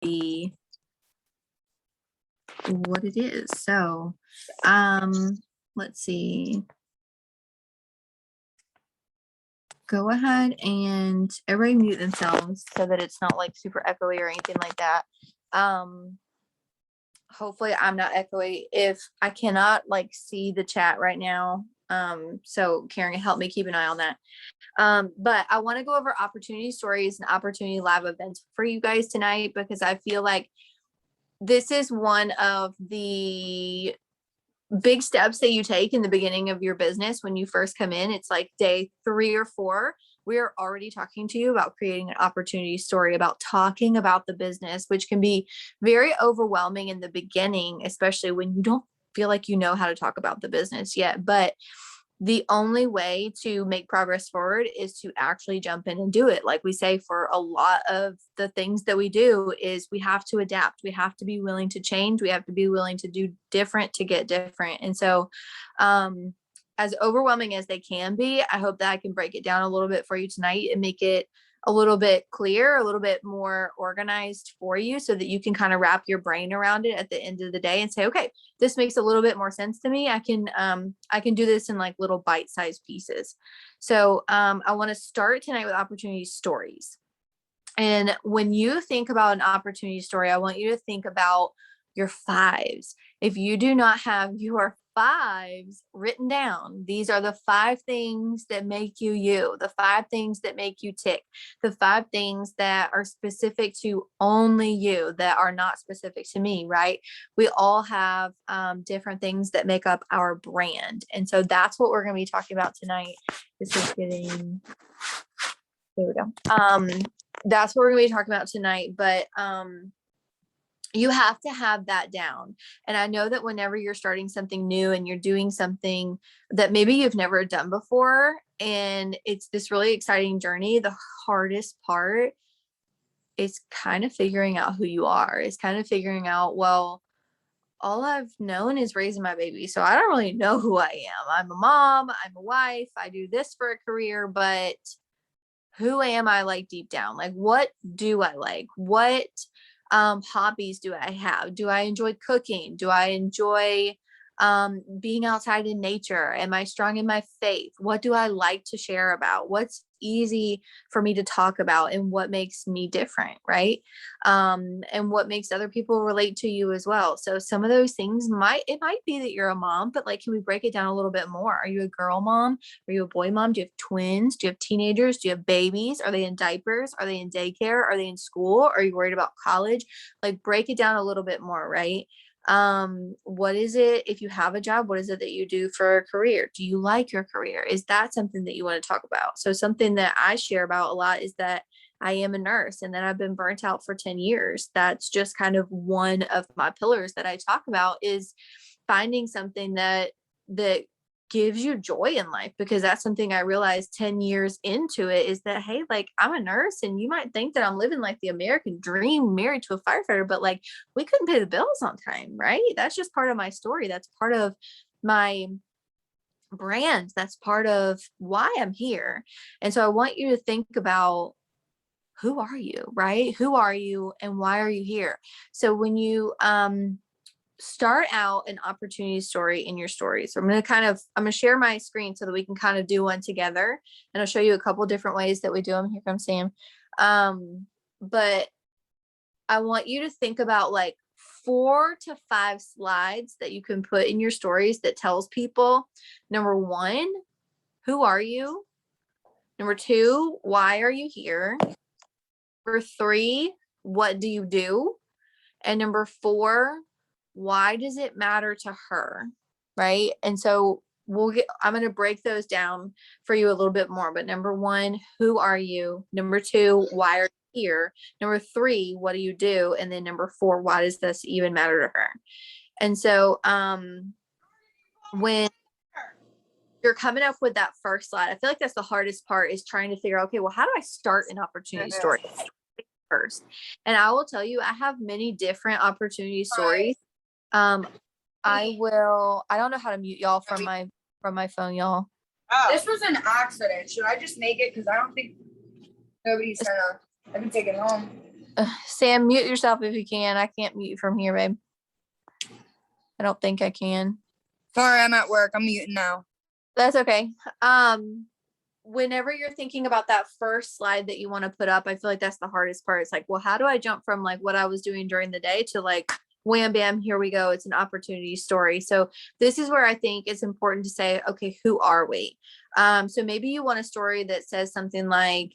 be what it is. So, let's see. Go ahead and everybody mute themselves so that it's not like super echoey or anything like that. Hopefully I'm not echoey. If I cannot like see the chat right now, so Karen, help me keep an eye on that. But I want to go over opportunity stories and opportunity live events for you guys tonight, because I feel like this is one of the big steps that you take in the beginning of your business. When you first come in, it's like day 3 or 4. We're already talking to you about creating an opportunity story, about talking about the business, which can be very overwhelming in the beginning, especially when you don't feel like you know how to talk about the business yet. But the only way to make progress forward is to actually jump in and do it. Like we say, for a lot of the things that we do, is we have to adapt. We have to be willing to change. We have to be willing to do different to get different. And so, as overwhelming as they can be, I hope that I can break it down a little bit for you tonight and make it a little bit clear, a little bit more organized for you, so that you can kind of wrap your brain around it at the end of the day and say, okay, this makes a little bit more sense to me. I can do this in like little bite-sized pieces. So I want to start tonight with opportunity stories. And when you think about an opportunity story, I want you to think about your 5s. If you do not have your 5s written down, these are the 5 things that make you you, the 5 things that make you tick, the 5 things that are specific to only you, that are not specific to me, right? We all have different things that make up our brand. And so that's what we're going to be talking about tonight. This is getting, there we go. That's what we're going to be talking about tonight. But you have to have that down. And I know that whenever you're starting something new and you're doing something that maybe you've never done before, and it's this really exciting journey, the hardest part is kind of figuring out who you are. It's kind of figuring out, well, all I've known is raising my baby, so I don't really know who I am. I'm a mom, I'm a wife, I do this for a career, but who am I, like, deep down? Like, what do I like? What hobbies do I have? Do I enjoy cooking? Do I enjoy being outside in nature? Am I strong in my faith? What do I like to share about? What's easy for me to talk about, and what makes me different, right? And what makes other people relate to you as well. So some of those things might be that you're a mom, but like, can we break it down a little bit more? Are you a girl mom? Are you a boy mom? Do you have twins? Do you have teenagers? Do you have babies? Are they in diapers? Are they in daycare? Are they in school? Are you worried about college? Like, break it down a little bit more, right? What is it, if you have a job, what is it that you do for a career? Do you like your career? Is that something that you want to talk about? So something that I share about a lot is that I am a nurse, and that I've been burnt out for 10 years. That's just kind of one of my pillars that I talk about, is finding something that gives you joy in life, because that's something I realized 10 years into it, is that, hey, like, I'm a nurse, and you might think that I'm living like the American dream, married to a firefighter, but like, we couldn't pay the bills on time, right? That's just part of my story. That's part of my brand. That's part of why I'm here. And so I want you to think about, who are you, right? Who are you, and why are you here? So when you start out an opportunity story in your story. So I'm going to share my screen so that we can kind of do one together, and I'll show you a couple different ways that we do them. Here comes Sam. But I want you to think about like 4 to 5 slides that you can put in your stories that tells people, number 1, who are you? Number 2, why are you here? Number 3, what do you do? And number 4, why does it matter to her? Right? And so I'm going to break those down for you a little bit more. But number 1, who are you? Number 2, why are you here? Number 3, what do you do? And then number 4, why does this even matter to her? And so when you're coming up with that first slide, I feel like that's the hardest part, is trying to figure out, okay, well, how do I start an opportunity story first? And I will tell you, I have many different opportunity stories. I don't know how to mute y'all from my phone, y'all. This was an accident. Should I just make it? Because I don't think nobody's gonna. I can take it home. Sam, mute yourself if you can. I can't mute from here, babe. I don't think I can. Sorry, I'm at work. I'm muting now. That's okay. Whenever you're thinking about that first slide that you want to put up, I feel like that's the hardest part. It's like, well, how do I jump from like what I was doing during the day to like, wham, bam, here we go. It's an opportunity story. So this is where I think it's important to say, okay, who are we? So maybe you want a story that says something like,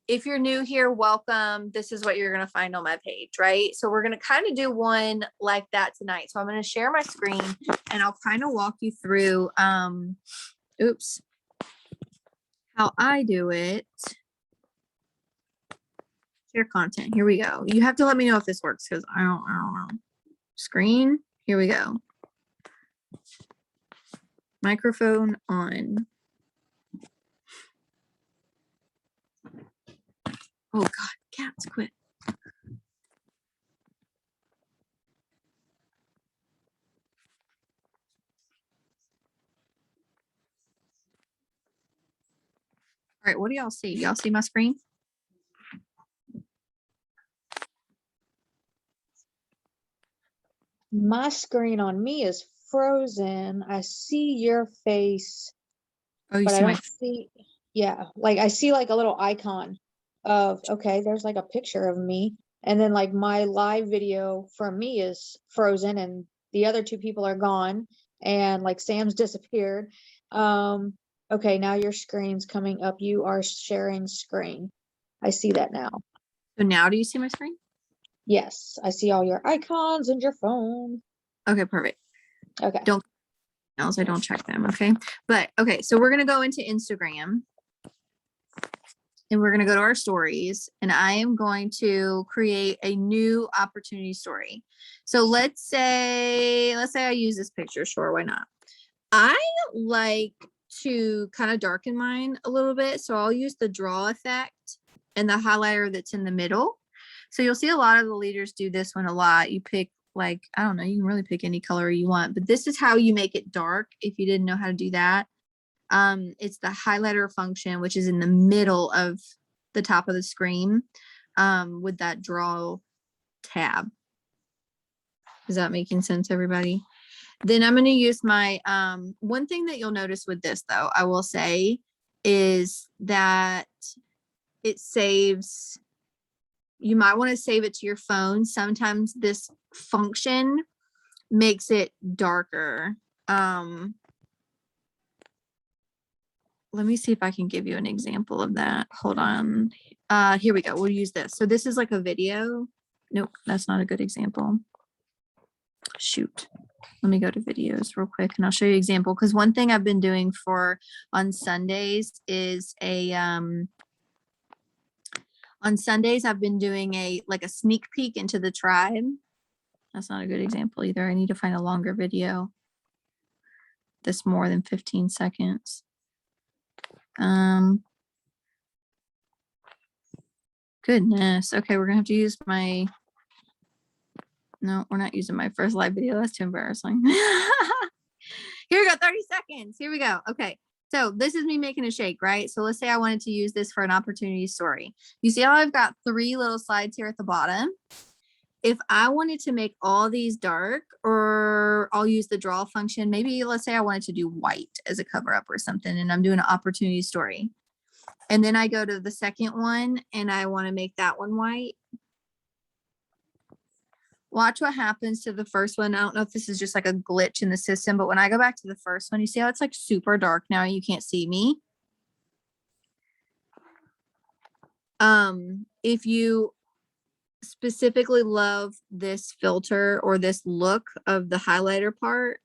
if you're new here, welcome. This is what you're going to find on my page, right? So we're going to kind of do one like that tonight. So I'm going to share my screen and I'll kind of walk you through, how I do it. Share content. Here we go. You have to let me know if this works because I don't know. Screen. Here we go. Microphone on. Oh God, cats quit. All right, what do y'all see? Y'all see my screen? My screen on me is frozen. I see your face, Oh, you but I see my don't see, yeah, like I see like a little icon of, okay, there's like a picture of me. And then like my live video from me is frozen and the other two people are gone and like Sam's disappeared. Okay, now your screen's coming up. You are sharing screen. I see that now. So now do you see my screen? Yes, I see all your icons and your phone. Okay, perfect. Okay. Don't else I don't check them. Okay. But okay, so we're gonna go into Instagram and we're gonna go to our stories and I am going to create a new opportunity story. So let's say I use this picture. Sure, why not? I like to kind of darken mine a little bit. So I'll use the draw effect and the highlighter that's in the middle. So you'll see a lot of the leaders do this one a lot. You pick like, I don't know, you can really pick any color you want, but this is how you make it dark if you didn't know how to do that. It's the highlighter function, which is in the middle of the top of the screen with that draw tab. Is that making sense, everybody? Then I'm going to use my, one thing that you'll notice with this though, I will say is that it saves, you might want to save it to your phone. Sometimes this function makes it darker. Let me see if I can give you an example of that. Hold on. Here we go. We'll use this. So this is like a video. Nope, that's not a good example. Shoot. Let me go to videos real quick and I'll show you an example. Because one thing I've been doing for on Sundays is on Sundays, I've been doing a sneak peek into the tribe. That's not a good example either. I need to find a longer video that's more than 15 seconds. Goodness. Okay, we're gonna have to use my, no, we're not using my first live video. That's too embarrassing. Here we go, 30 seconds. Here we go. Okay. So this is me making a shake, right? So let's say I wanted to use this for an opportunity story. You see how I've got 3 little slides here at the bottom? If I wanted to make all these dark, or I'll use the draw function, maybe let's say I wanted to do white as a cover up or something, and I'm doing an opportunity story. And then I go to the second one and I want to make that one white. Watch what happens to the first one. I don't know if this is just like a glitch in the system, but when I go back to the first one, you see how it's like super dark now? You can't see me. If you specifically love this filter or this look of the highlighter part,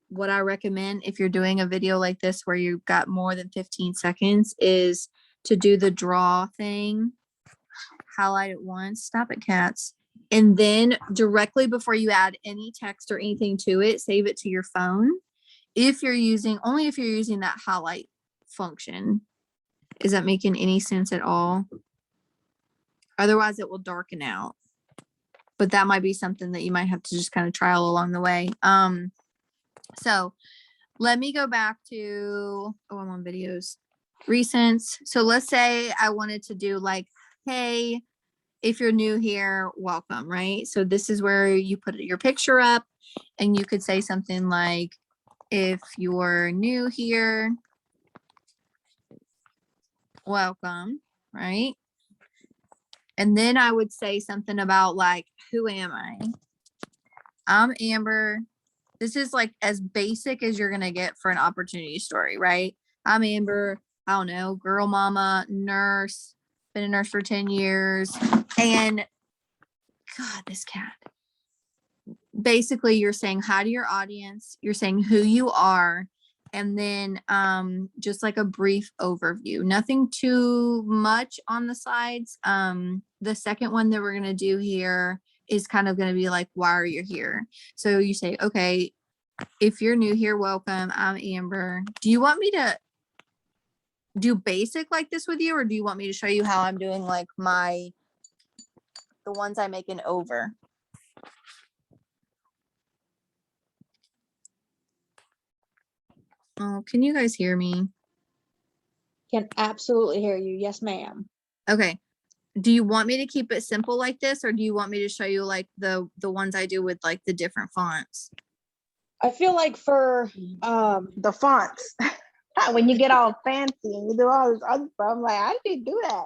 what I recommend if you're doing a video like this where you've got more than 15 seconds is to do the draw thing, highlight it once, stop it, cats. And then directly before you add any text or anything to it, save it to your phone. If you're using, only if you're using that highlight function. Is that making any sense at all? Otherwise it will darken out. But that might be something that you might have to just kind of trial along the way. So let me go back to, oh, I'm on videos, recents. So let's say I wanted to do like hey, if you're new here, welcome, right? So this is where you put your picture up, and you could say something like, if you're new here, welcome, right? And then I would say something about like, who am I? I'm Amber. This is like as basic as you're gonna get for an opportunity story, right? I'm Amber, I don't know, girl mama, nurse, been a nurse for 10 years. And God, this cat. Basically, you're saying hi to your audience, you're saying who you are, and then just like a brief overview. Nothing too much on the slides. The second one that we're gonna do here is kind of gonna be like, why are you here? So you say, okay, if you're new here, welcome. I'm Amber. Do you want me to do basic like this with you, or do you want me to show you how I'm doing like the ones I make in over? Oh, can you guys hear me? Can absolutely hear you. Yes, ma'am. Okay. Do you want me to keep it simple like this, or do you want me to show you like the ones I do with like the different fonts? I feel like for The fonts. When you get all fancy and you do all this other stuff, I'm like, I didn't do that.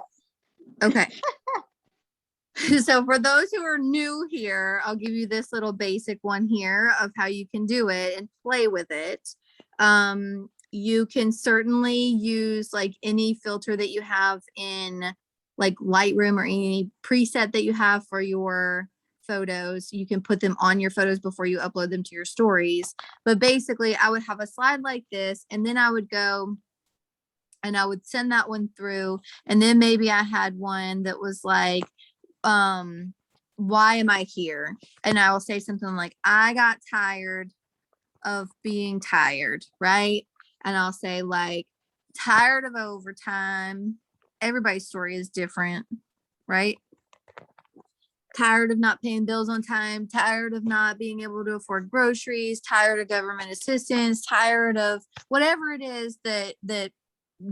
Okay. So for those who are new here, I'll give you this little basic one here of how you can do it and play with it. You can certainly use like any filter that you have in like Lightroom or any preset that you have for your photos. You can put them on your photos before you upload them to your stories. But basically, I would have a slide like this, and then I would go and I would send that one through. And then maybe I had one that was like, why am I here? And I will say something like, I got tired of being tired, right? And I'll say like, tired of overtime. Everybody's story is different, right? Tired of not paying bills on time, tired of not being able to afford groceries, tired of government assistance, tired of whatever it is that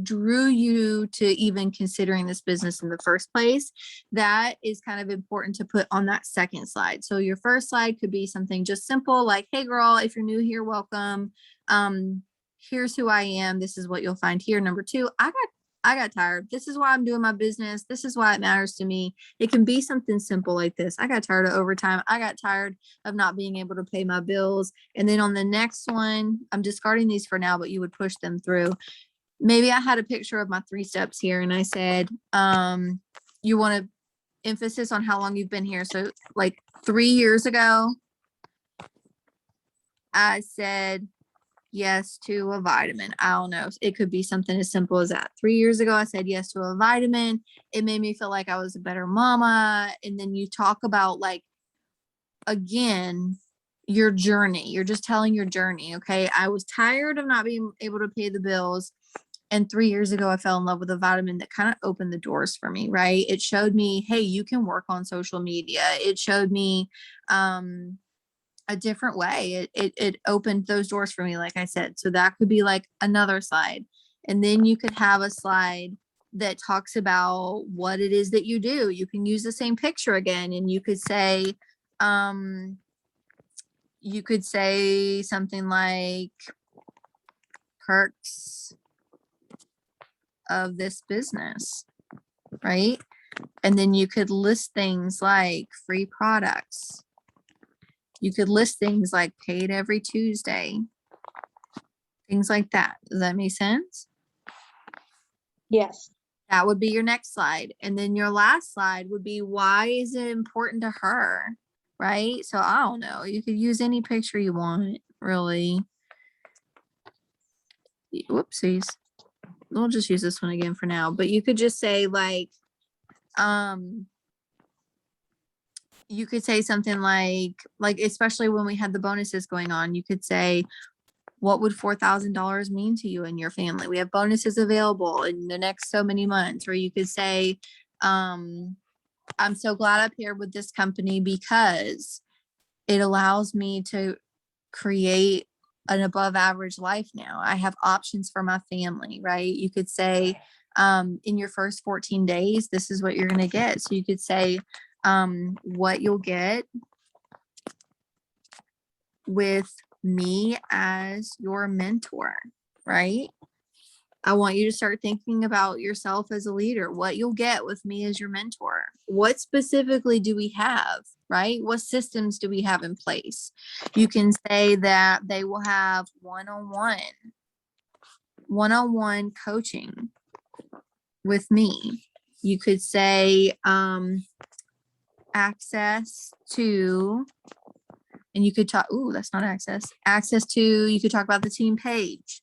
drew you to even considering this business in the first place. That is kind of important to put on that second slide. So your first slide could be something just simple like, hey girl, if you're new here, welcome. Here's who I am. This is what you'll find here. Number two, I got tired. This is why I'm doing my business. This is why it matters to me. It can be something simple like this. I got tired of overtime. I got tired of not being able to pay my bills. And then on the next one, I'm discarding these for now, but you would push them through. Maybe I had a picture of my 3 steps here and I said, you want to emphasis on how long you've been here. So like 3 years ago, I said yes to a vitamin. I don't know. It could be something as simple as that. 3 years ago, I said yes to a vitamin. It made me feel like I was a better mama. And then you talk about like, again, your journey. You're just telling your journey. Okay. I was tired of not being able to pay the bills. And 3 years ago, I fell in love with a vitamin that kind of opened the doors for me, right? It showed me, hey, you can work on social media. It showed me a different way. It opened those doors for me, like I said. So that could be like another slide. And then you could have a slide that talks about what it is that you do. You can use the same picture again, and you could say something like perks of this business, right? And then you could list things like free products. You could list things like paid every Tuesday, things like that. Does that make sense? yes. That would be your next slide. And then your last slide would be, why is it important to her? Right? So I don't know. You could use any picture you want, really. Whoopsies. We'll just use this one again for now. But you could just say like, you could say something like, especially when we had the bonuses going on, you could say, what would $4,000 mean to you and your family? We have bonuses available in the next so many months. Or you could say, I'm so glad I'm here with this company because it allows me to create an above average life now. I have options for my family, right? You could say, in your first 14 days, this is what you're going to get. So you could say, what you'll get with me as your mentor, right? I want you to start thinking about yourself as a leader, what you'll get with me as your mentor. What specifically do we have, right? What systems do we have in place? You can say that they will have one-on-one coaching with me. You could say access to, and you could talk, that's not access to, you could talk about the team page,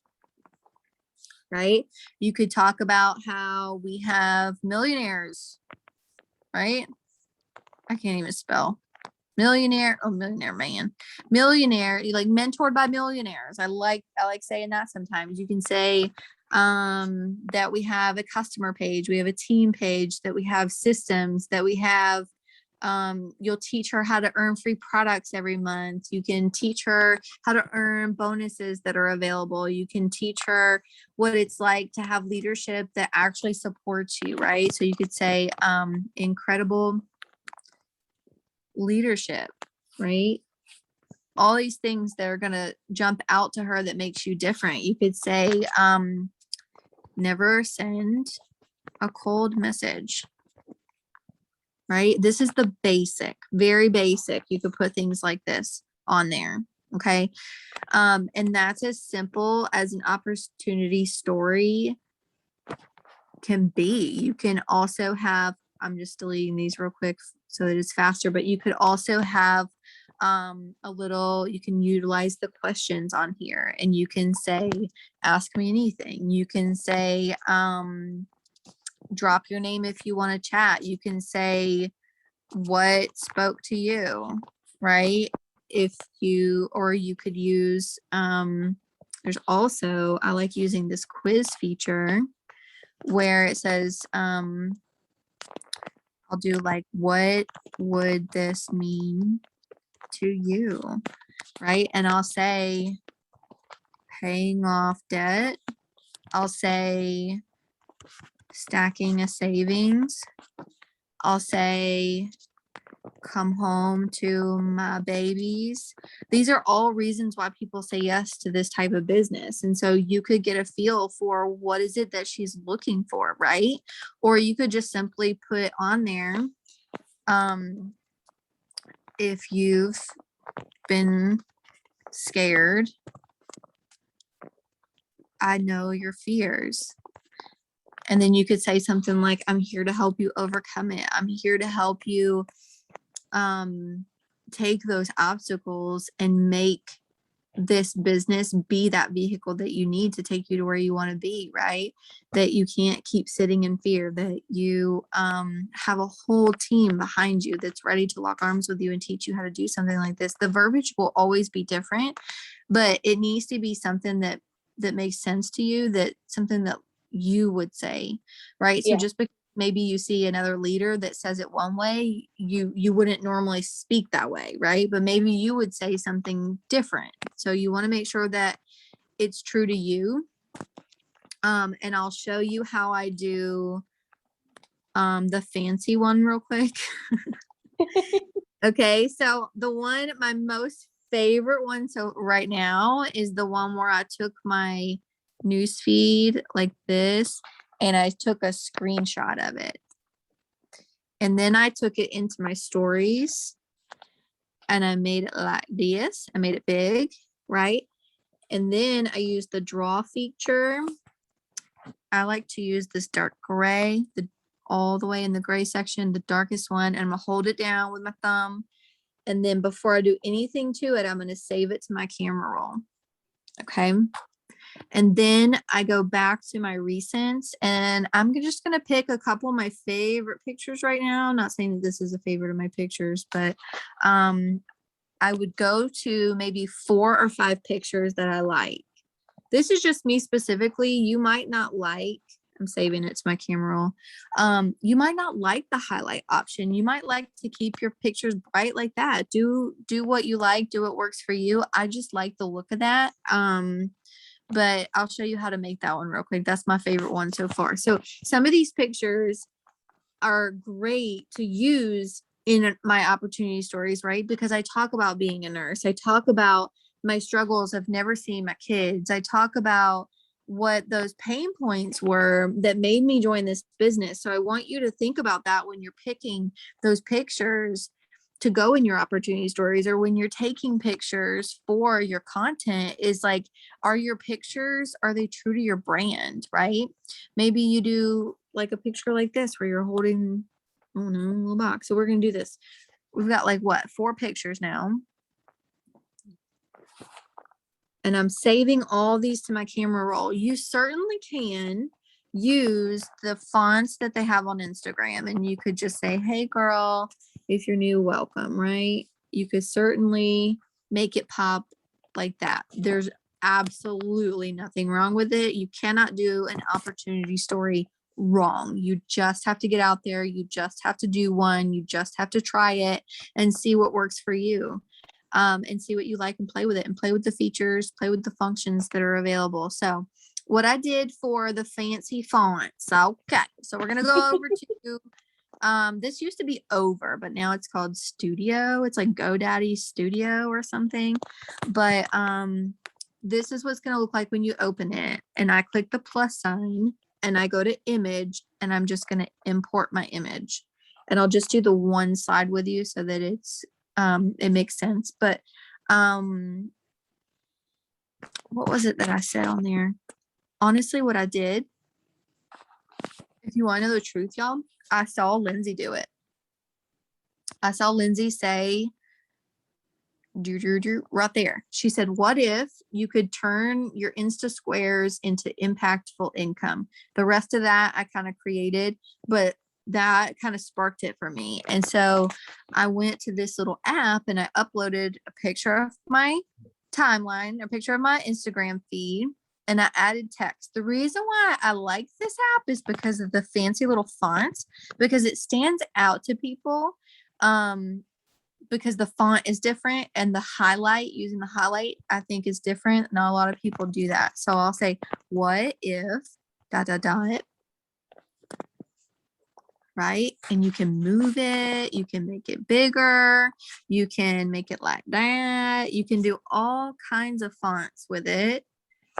right? You could talk about how we have millionaires, right? I can't even spell millionaire. Oh, millionaire man, millionaire, like mentored by millionaires. I like saying that. Sometimes you can say that we have a customer page, we have a team page, that we have systems, that we have you'll teach her how to earn free products every month. You can teach her how to earn bonuses that are available. You can teach her what it's like to have leadership that actually supports you, right? So you could say incredible leadership, right? All these things that are going to jump out to her that makes you different. You could say never send a cold message, right? This is the basic, very basic. You could put things like this on there. Okay. And that's as simple as an opportunity story can be. You can also have, I'm just deleting these real quick so that it's faster, but you could also have you can utilize the questions on here, and you can say, ask me anything. You can say, drop your name if you want to chat. You can say what spoke to you, right? Or you could use, there's also, I like using this quiz feature where it says, I'll do like, what would this mean to you, right? And I'll say paying off debt. I'll say stacking a savings. I'll say come home to my babies. These are all reasons why people say yes to this type of business. And so you could get a feel for what is it that she's looking for, right? Or you could just simply put on there, if you've been scared, I know your fears. And then you could say something like, I'm here to help you overcome it. I'm here to help you take those obstacles and make this business be that vehicle that you need to take you to where you want to be, right? That you can't keep sitting in fear, that you have a whole team behind you that's ready to lock arms with you and teach you how to do something like this. The verbiage will always be different, but it needs to be something that makes sense to you, that something that you would say, right? So Yeah. just because maybe you see another leader that says it one way, you wouldn't normally speak that way, right? But maybe you would say something different. So you want to make sure that it's true to you. And I'll show you how I do the fancy one real quick. Okay, so my most favorite one so right now is the one where I took my news feed like this and I took a screenshot of it. And then I took it into my stories and I made it like this. I made it big, right? And then I used the draw feature. I like to use this dark gray, all the way in the gray section, the darkest one, and I'm gonna hold it down with my thumb. And then before I do anything to it, I'm gonna save it to my camera roll. Okay. And then I go back to my recents and I'm just going to pick a couple of my favorite pictures right now. I'm not saying that this is a favorite of my pictures, but I would go to maybe 4 or 5 pictures that I like. This is just me specifically. You might not like, I'm saving it to my camera roll. You might not like the highlight option. You might like to keep your pictures bright like that. Do what you like, do what works for you. I just like the look of that. but I'll show you how to make that one real quick. That's my favorite one so far. So some of these pictures are great to use in my opportunity stories, right? Because I talk about being a nurse. I talk about my struggles of never seeing my kids. I talk about what those pain points were that made me join this business. So I want you to think about that when you're picking those pictures to go in your opportunity stories, or when you're taking pictures for your content, is like, are your pictures, are they true to your brand, right? Maybe you do like a picture like this where you're holding, oh no, a little box. So we're going to do this. We've got like what, 4 pictures now. And I'm saving all these to my camera roll. You certainly can use the fonts that they have on Instagram, and you could just say, hey girl, if you're new, welcome, right? You could certainly make it pop like that. There's absolutely nothing wrong with it. You cannot do an opportunity story wrong. You just have to get out there. You just have to do one. You just have to try it and see what works for you. And see what you like and play with it, and play with the features, play with the functions that are available. So what I did for the fancy fonts. Okay. So we're going to go over to, this used to be Over, but now it's called Studio. It's like GoDaddy Studio or something. But, this is what's going to look like when you open it. And I click the plus sign and I go to image, and I'm just going to import my image, and I'll just do the one slide with you so that it's, it makes sense. But what was it that I said on there? Honestly, what I did, if you want to know the truth, y'all, I saw Lindsay do it. I saw Lindsay say, right there. She said, what if you could turn your Insta squares into impactful income? The rest of that I kind of created, but that kind of sparked it for me. And so I went to this little app and I uploaded a picture of my timeline, a picture of my Instagram feed, and I added text. The reason why I like this app is because of the fancy little fonts, because it stands out to people. Because the font is different, and the highlight, using the highlight, I think is different. Not a lot of people do that. So I'll say, what if ... right? And you can move it, you can make it bigger, you can make it like that. You can do all kinds of fonts with it.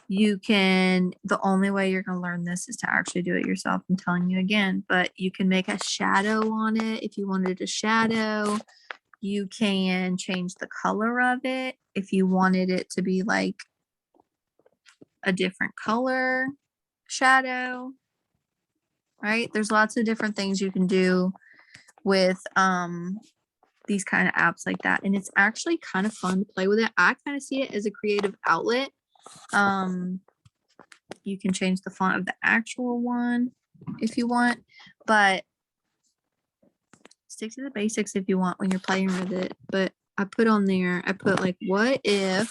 You can, the only way you're going to learn this is to actually do it yourself. I'm telling you again, but you can make a shadow on it if you wanted a shadow. You can change the color of it if you wanted it to be like a different color shadow, right? There's lots of different things you can do with these kind of apps like that. And it's actually kind of fun to play with it. I kind of see it as a creative outlet. You can change the font of the actual one if you want, but stick to the basics if you want when you're playing with it. But I put on there, I put like, what if ...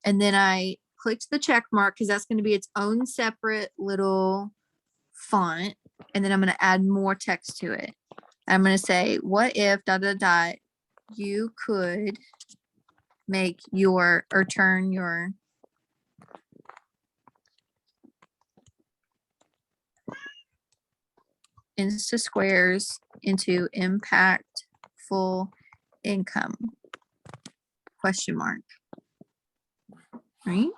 And then I clicked the check mark because that's going to be its own separate little font. And then I'm going to add more text to it. I'm going to say, what if ... you could make your, or turn your Insta squares into impactful income ? Right?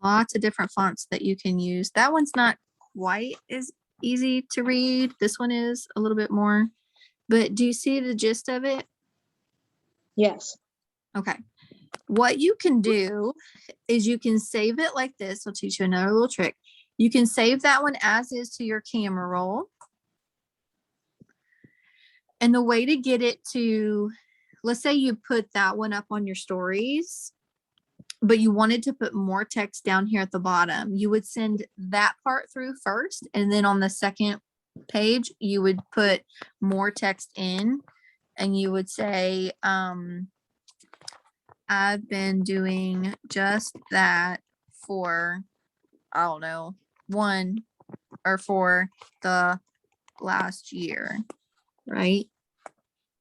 Lots of different fonts that you can use. That one's not quite as easy to read. This one is a little bit more, but do you see the gist of it? Yes. Okay. What you can do is you can save it like this. I'll teach you another little trick. You can save that one as is to your camera roll. And the way to get it to, let's say you put that one up on your stories, but you wanted to put more text down here at the bottom, you would send that part through first. And then on the second page, you would put more text in, and you would say, I've been doing just that for, I don't know, for the last year, right?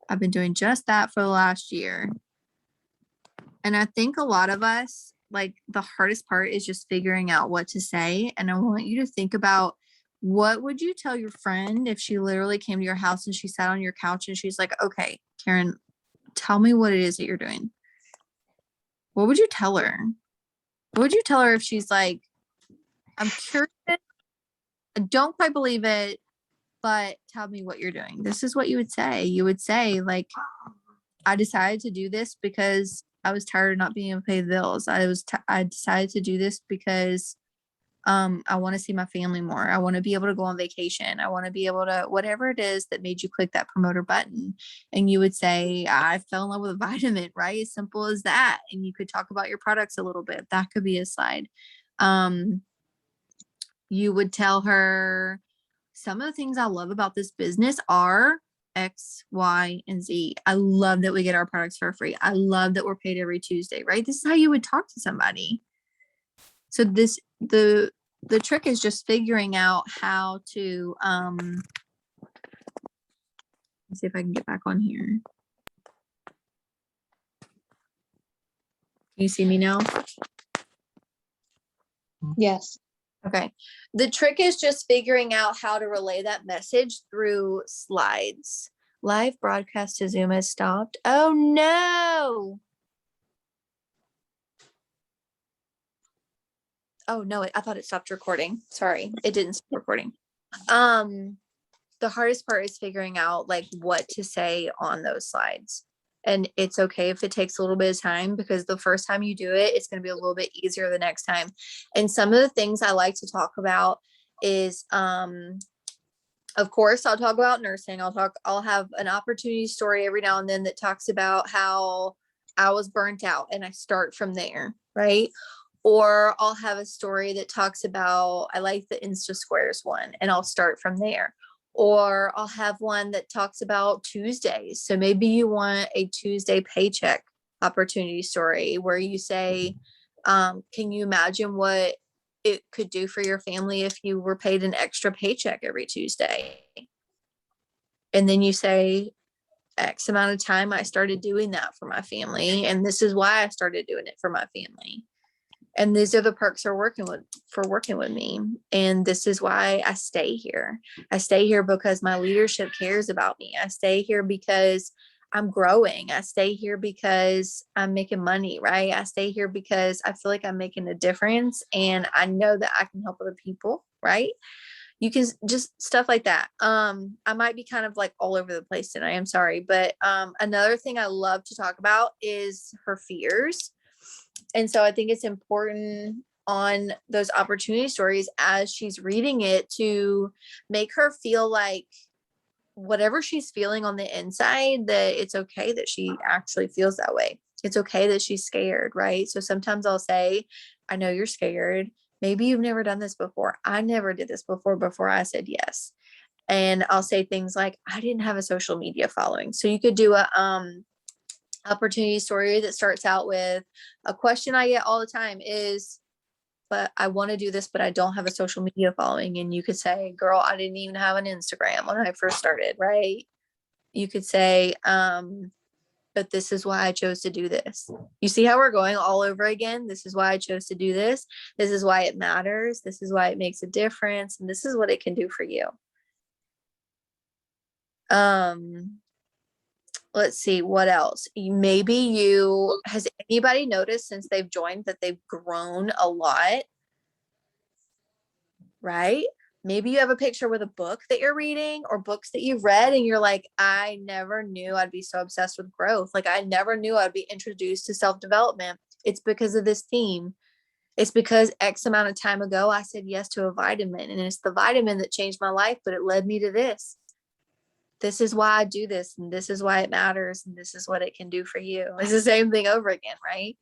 I've been doing just that for the last year. And I think a lot of us, like the hardest part is just figuring out what to say. And I want you to think about, what would you tell your friend if she literally came to your house and she sat on your couch and she's like, okay, Karen, tell me what it is that you're doing. What would you tell her? What would you tell her if she's like, I'm curious, I don't quite believe it, but tell me what you're doing? This is what you would say. You would say, like, I decided to do this because I was tired of not being able to pay the bills. I decided to do this because I want to see my family more. I want to be able to go on vacation. I want to be able to, whatever it is that made you click that promoter button. And you would say, I fell in love with a vitamin, right? As simple as that. And you could talk about your products a little bit. That could be a slide. You would tell her, some of the things I love about this business are X, Y, and Z. I love that we get our products for free. I love that we're paid every Tuesday, right? This is how you would talk to somebody. So the trick is just figuring out how to, let's see if I can get back on here. Can you see me now? Yes. Okay. The trick is just figuring out how to relay that message through slides. Live broadcast to Zoom has stopped. Oh no. Oh no, I thought it stopped recording. Sorry, it didn't stop recording. The hardest part is figuring out like what to say on those slides. And it's okay if it takes a little bit of time, because the first time you do it, it's going to be a little bit easier the next time. And some of the things I like to talk about is, of course, I'll talk about nursing. I'll have an opportunity story every now and then that talks about how I was burnt out and I start from there, right? Or I'll have a story that talks about, I like the Insta Squares one, and I'll start from there. Or I'll have one that talks about Tuesdays. So maybe you want a Tuesday paycheck opportunity story where you say, can you imagine what it could do for your family if you were paid an extra paycheck every Tuesday? And then you say, X amount of time I started doing that for my family, and this is why I started doing it for my family. And these are the perks for working with me. And this is why I stay here. I stay here because my leadership cares about me. I stay here because I'm growing. I stay here because I'm making money, right? I stay here because I feel like I'm making a difference and I know that I can help other people, right? You can just stuff like that. I might be kind of like all over the place tonight. I'm sorry. But another thing I love to talk about is her fears. And so I think it's important on those opportunity stories as she's reading it to make her feel like whatever she's feeling on the inside, that it's okay that she actually feels that way. It's okay that she's scared, right? So sometimes I'll say, I know you're scared. Maybe you've never done this before. I never did this before I said yes. And I'll say things like, I didn't have a social media following. So you could do a opportunity story that starts out with, a question I get all the time is, but I want to do this, but I don't have a social media following. And you could say, girl, I didn't even have an Instagram when I first started, right? You could say, but this is why I chose to do this. You see how we're going all over again? This is why I chose to do this. This is why it matters. This is why it makes a difference. And this is what it can do for you. Let's see what else. Has anybody noticed since they've joined that they've grown a lot? Right? Maybe you have a picture with a book that you're reading or books that you've read and you're like, I never knew I'd be so obsessed with growth. Like I never knew I'd be introduced to self-development. It's because of this team. It's because X amount of time ago, I said yes to a vitamin, and it's the vitamin that changed my life, but it led me to this. This is why I do this, and this is why it matters, and this is what it can do for you. It's the same thing over again, right?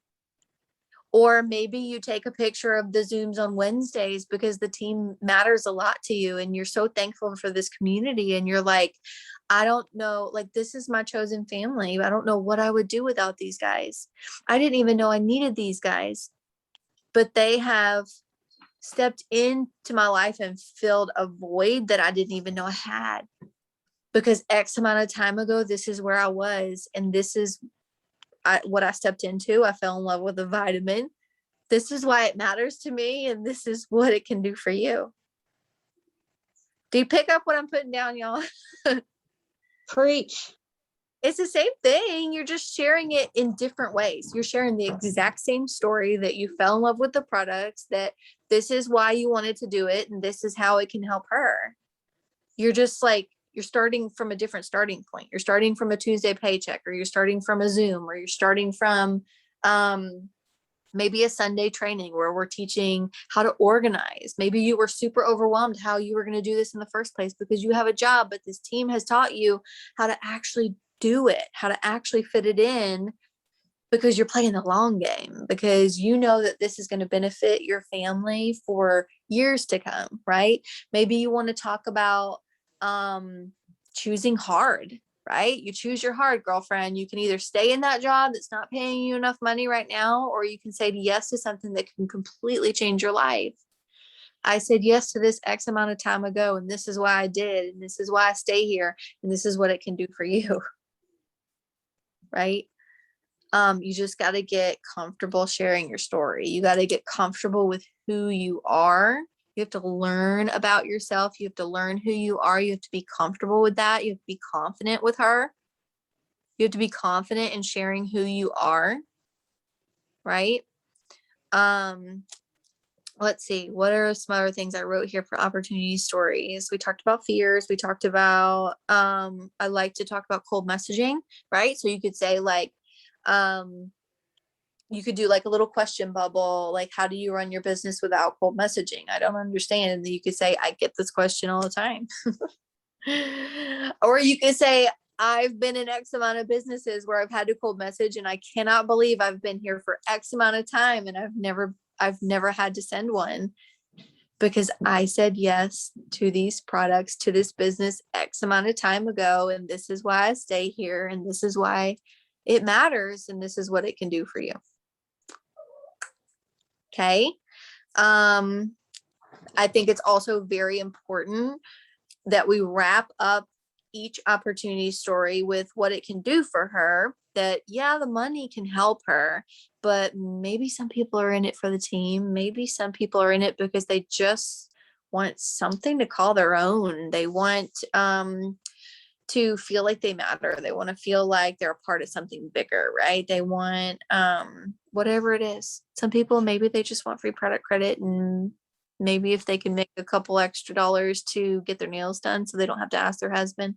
Or maybe you take a picture of the Zooms on Wednesdays because the team matters a lot to you and you're so thankful for this community. And you're like, I don't know, like, this is my chosen family. I don't know what I would do without these guys. I didn't even know I needed these guys, but they have stepped into my life and filled a void that I didn't even know I had. Because X amount of time ago, this is where I was, and this is what I stepped into. I fell in love with a vitamin. This is why it matters to me, and this is what it can do for you. Do you pick up what I'm putting down, y'all? Preach. It's the same thing. You're just sharing it in different ways. You're sharing the exact same story, that you fell in love with the products, that this is why you wanted to do it, and this is how it can help her. You're just like, you're starting from a different starting point. You're starting from a Tuesday paycheck, or you're starting from a Zoom, or you're starting from maybe a Sunday training where we're teaching how to organize. Maybe you were super overwhelmed how you were going to do this in the first place because you have a job, but this team has taught you how to actually do it, how to actually fit it in, because you're playing the long game, because you know that this is going to benefit your family for years to come, right? Maybe you want to talk about choosing hard, right? You choose your hard, girlfriend. You can either stay in that job that's not paying you enough money right now, or you can say yes to something that can completely change your life. I said yes to this X amount of time ago, and this is why I did, and this is why I stay here, and this is what it can do for you. Right? You just got to get comfortable sharing your story. You got to get comfortable with who you are. You have to learn about yourself. You have to learn who you are. You have to be comfortable with that. You have to be confident with her. You have to be confident in sharing who you are. Right? Let's see. What are some other things I wrote here for opportunity stories? We talked about fears. We talked about, I like to talk about cold messaging, right? So you could say like, you could do like a little question bubble, like, how do you run your business without cold messaging? I don't understand. And then you could say, I get this question all the time. Or you could say, I've been in X amount of businesses where I've had to cold message, and I cannot believe I've been here for X amount of time, and I've never had to send one, because I said yes to these products, to this business X amount of time ago. And this is why I stay here. And this is why it matters. And this is what it can do for you. Okay. I think it's also very important that we wrap up each opportunity story with what it can do for her. That, yeah, the money can help her, but maybe some people are in it for the team. Maybe some people are in it because they just want something to call their own. They want to feel like they matter. They want to feel like they're a part of something bigger, right? They want whatever it is. Some people, maybe they just want free product credit, and maybe if they can make a couple extra dollars to get their nails done so they don't have to ask their husband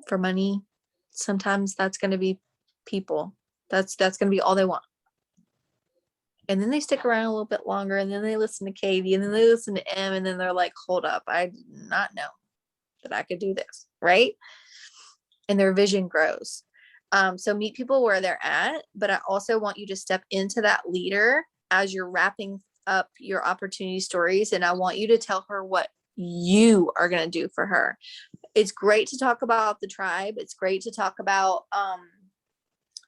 for money. Sometimes that's going to be people. That's going to be all they want. And then they stick around a little bit longer, and then they listen to Katie, and then they listen to M, and then they're like, hold up, I did not know that I could do this, right? And their vision grows. So meet people where they're at, but I also want you to step into that leader as you're wrapping up your opportunity stories. And I want you to tell her what you are going to do for her. It's great to talk about the tribe. It's great to talk about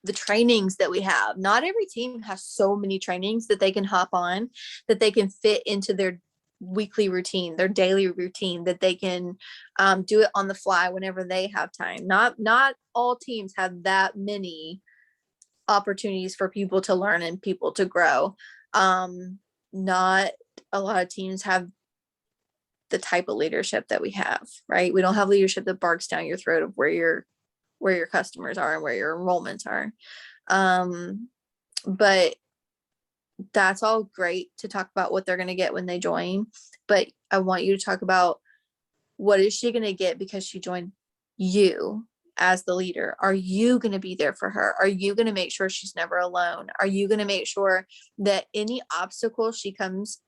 the trainings that we have. Not every team has so many trainings that they can hop on, that they can fit into their weekly routine, their daily routine, that they can do it on the fly whenever they have time. Not all teams have that many opportunities for people to learn and people to grow. Not a lot of teams have the type of leadership that we have, right? We don't have leadership that barks down your throat of where your customers are and where your enrollments are. But that's all great to talk about what they're going to get when they join. But I want you to talk about, what is she going to get because she joined you as the leader? Are you going to be there for her? Are you going to make sure she's never alone? Are you going to make sure that any obstacle she comes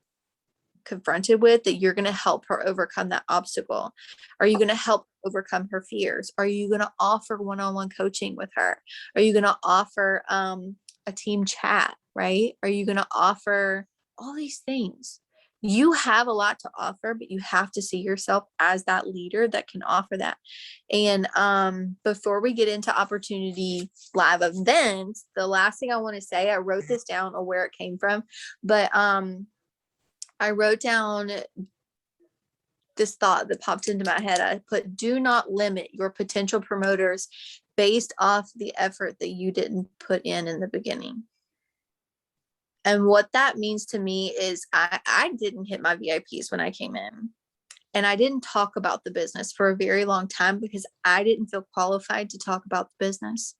confronted with, that you're going to help her overcome that obstacle? Are you going to help overcome her fears? Are you going to offer one-on-one coaching with her? Are you going to offer a team chat, right? Are you going to offer all these things? You have a lot to offer, but you have to see yourself as that leader that can offer that. And before we get into opportunity live events, the last thing I want to say, I wrote this down or where it came from, but I wrote down this thought that popped into my head. I put, do not limit your potential promoters based off the effort that you didn't put in the beginning. And what that means to me is I didn't hit my VIPs when I came in. And I didn't talk about the business for a very long time because I didn't feel qualified to talk about the business,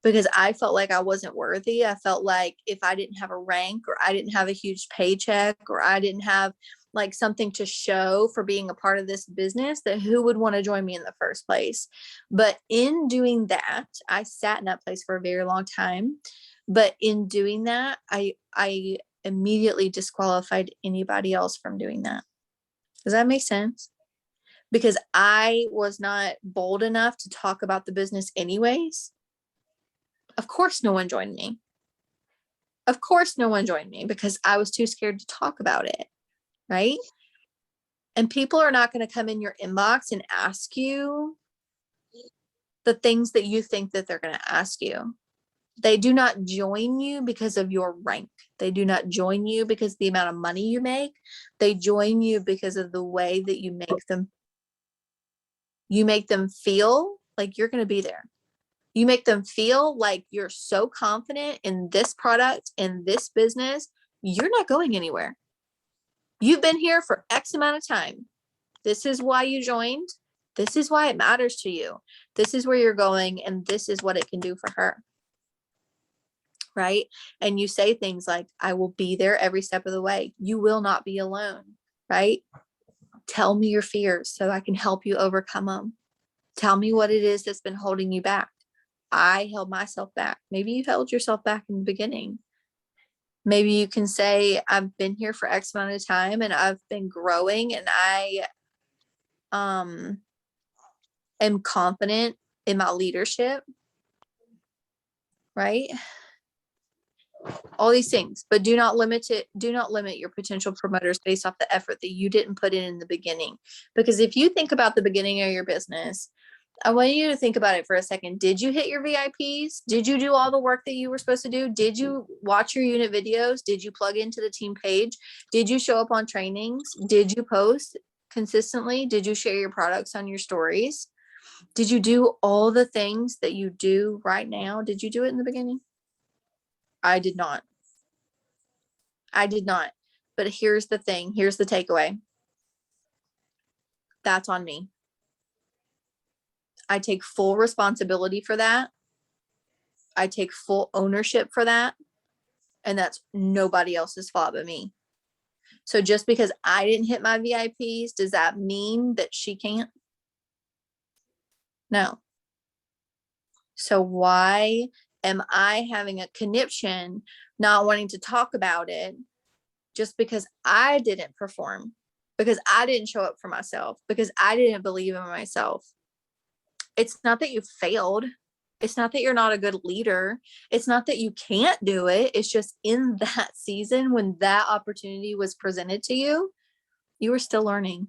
because I felt like I wasn't worthy. I felt like if I didn't have a rank, or I didn't have a huge paycheck, or I didn't have like something to show for being a part of this business, that who would want to join me in the first place. But in doing that, I sat in that place for a very long time. But in doing that, I immediately disqualified anybody else from doing that. Does that make sense? Because I was not bold enough to talk about the business anyways. Of course, no one joined me. Of course, no one joined me because I was too scared to talk about it. Right? And people are not going to come in your inbox and ask you the things that you think that they're going to ask you. They do not join you because of your rank. They do not join you because of the amount of money you make. They join you because of the way that you make them feel like you're going to be there. You make them feel like you're so confident in this product, in this business, you're not going anywhere. You've been here for X amount of time. This is why you joined. This is why it matters to you. This is where you're going, and this is what it can do for her. Right? And you say things like, I will be there every step of the way. You will not be alone. Right? Tell me your fears so I can help you overcome them. Tell me what it is that's been holding you back. I held myself back. Maybe you held yourself back in the beginning. Maybe you can say, I've been here for X amount of time and I've been growing, and I am confident in my leadership. Right? All these things, but do not limit your potential promoters based off the effort that you didn't put in the beginning. Because if you think about the beginning of your business, I want you to think about it for a second. Did you hit your VIPs? Did you do all the work that you were supposed to do? Did you watch your unit videos? Did you plug into the team page? Did you show up on trainings? Did you post consistently? Did you share your products on your stories? Did you do all the things that you do right now? Did you do it in the beginning? I did not. I did not. But here's the thing. Here's the takeaway. That's on me. I take full responsibility for that. I take full ownership for that. And that's nobody else's fault but me. So just because I didn't hit my VIPs, does that mean that she can't? No. So why am I having a conniption, not wanting to talk about it, just because I didn't perform, because I didn't show up for myself, because I didn't believe in myself? It's not that you failed. It's not that you're not a good leader. It's not that you can't do it. It's just in that season when that opportunity was presented to you, you were still learning.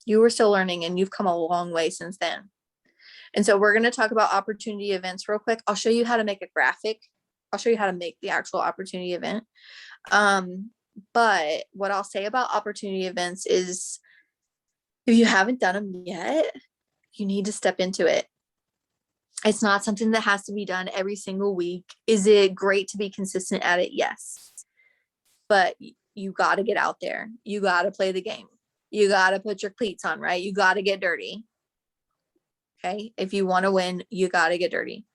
You were still learning, and you've come a long way since then. And so we're going to talk about opportunity events real quick. I'll show you how to make a graphic. I'll show you how to make the actual opportunity event. But what I'll say about opportunity events is, if you haven't done them yet, you need to step into it. It's not something that has to be done every single week. Is it great to be consistent at it? Yes. But you got to get out there. You got to play the game. You got to put your cleats on, right? You got to get dirty. Okay. If you want to win, you got to get dirty.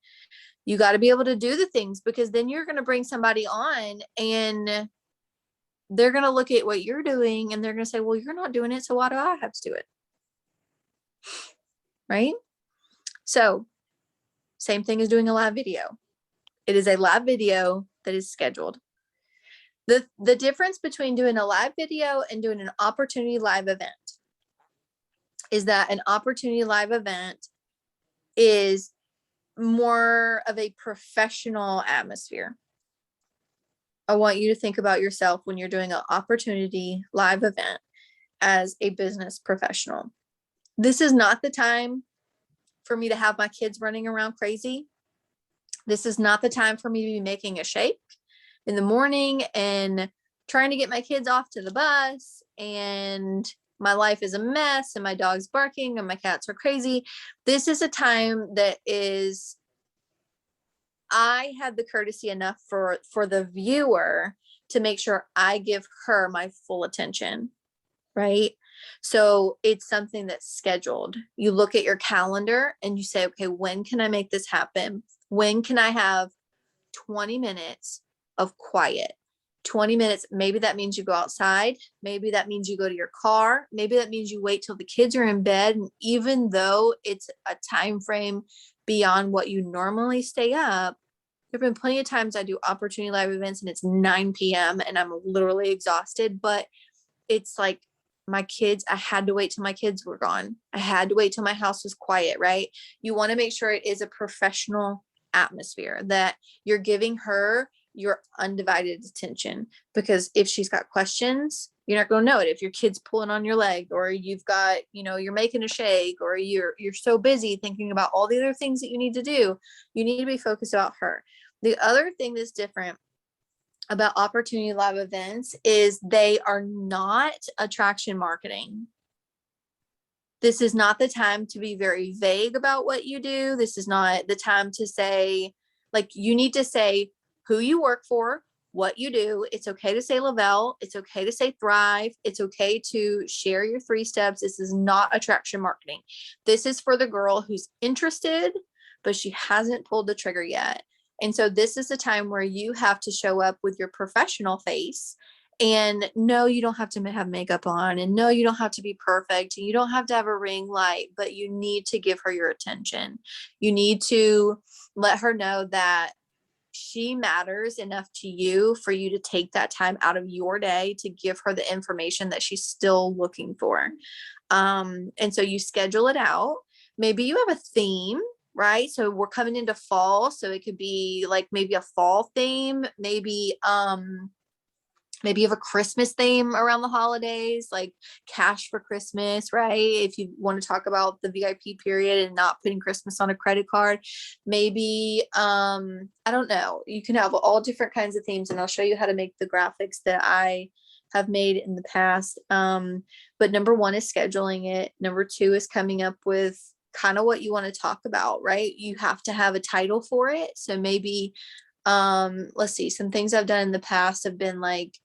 You got to be able to do the things, because then you're going to bring somebody on and they're going to look at what you're doing and they're going to say, well, you're not doing it, so why do I have to do it? Right? So same thing as doing a live video. It is a live video that is scheduled. The difference between doing a live video and doing an opportunity live event is that an opportunity live event is more of a professional atmosphere. I want you to think about yourself when you're doing an opportunity live event as a business professional. This is not the time for me to have my kids running around crazy. This is not the time for me to be making a shake in the morning and trying to get my kids off to the bus and my life is a mess and my dog's barking and my cats are crazy. This is a time that is, I had the courtesy enough for the viewer to make sure I give her my full attention, right? So it's something that's scheduled. You look at your calendar and you say, okay, when can I make this happen? When can I have 20 minutes of quiet? 20 minutes, maybe that means you go outside, maybe that means you go to your car, maybe that means you wait till the kids are in bed. And even though it's a time frame beyond what you normally stay up, there have been plenty of times I do opportunity live events and it's 9 p.m. and I'm literally exhausted, but it's like my kids, I had to wait till my kids were gone. I had to wait till my house was quiet, right? You want to make sure it is a professional atmosphere, that you're giving her your undivided attention, because if she's got questions, you're not going to know it. If your kid's pulling on your leg, or you've got, you're making a shake, or you're so busy thinking about all the other things that you need to do, you need to be focused about her. The other thing that's different about opportunity live events is they are not attraction marketing. This is not the time to be very vague about what you do. This is not the time to say, like, you need to say who you work for, what you do. It's okay to say Lavelle. It's okay to say Thrive. It's okay to share your 3 steps. This is not attraction marketing. This is for the girl who's interested, but she hasn't pulled the trigger yet. And so this is the time where you have to show up with your professional face. And no, you don't have to have makeup on, and no, you don't have to be perfect, and you don't have to have a ring light, but you need to give her your attention. You need to let her know that she matters enough to you for you to take that time out of your day to give her the information that she's still looking for. And so you schedule it out. Maybe you have a theme, right? So we're coming into fall, so it could be like maybe a fall theme, maybe you have a Christmas theme around the holidays, like cash for Christmas, right? If you want to talk about the VIP period and not putting Christmas on a credit card, maybe, I don't know, you can have all different kinds of themes, and I'll show you how to make the graphics that I have made in the past. But number 1 is scheduling it. Number 2 is coming up with kind of what you want to talk about, right? You have to have a title for it. So maybe, let's see, some things I've done in the past have been like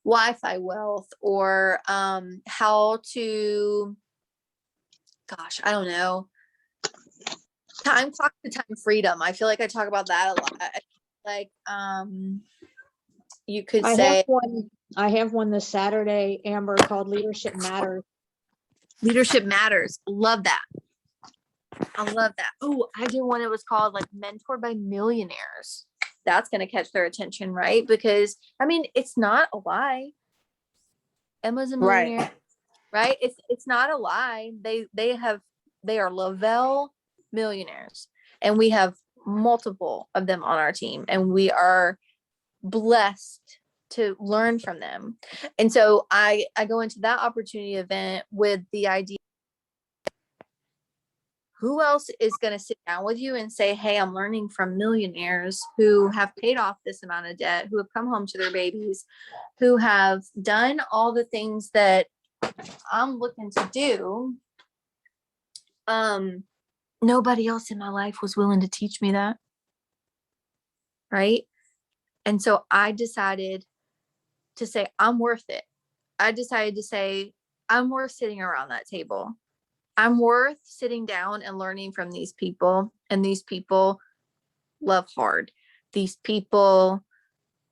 Wi-Fi wealth, or how to, gosh, I don't know, time clock to time freedom. I feel like I talk about that a lot. Like, you could say I have one this Saturday, Amber, called Leadership Matters. Leadership Matters. Love that. I love that. Oh, I did one. It was called like Mentored by Millionaires. That's going to catch their attention, right? Because I mean, it's not a lie. Emma's a millionaire, right? It's not a lie. They are Lavelle millionaires, and we have multiple of them on our team, and we are blessed to learn from them. And so I go into that opportunity event with the idea, who else is going to sit down with you and say, hey, I'm learning from millionaires who have paid off this amount of debt, who have come home to their babies, who have done all the things that I'm looking to do. Nobody else in my life was willing to teach me that. Right. And so I decided to say, I'm worth it. I decided to say, I'm worth sitting around that table. I'm worth sitting down and learning from these people. And these people love hard. These people,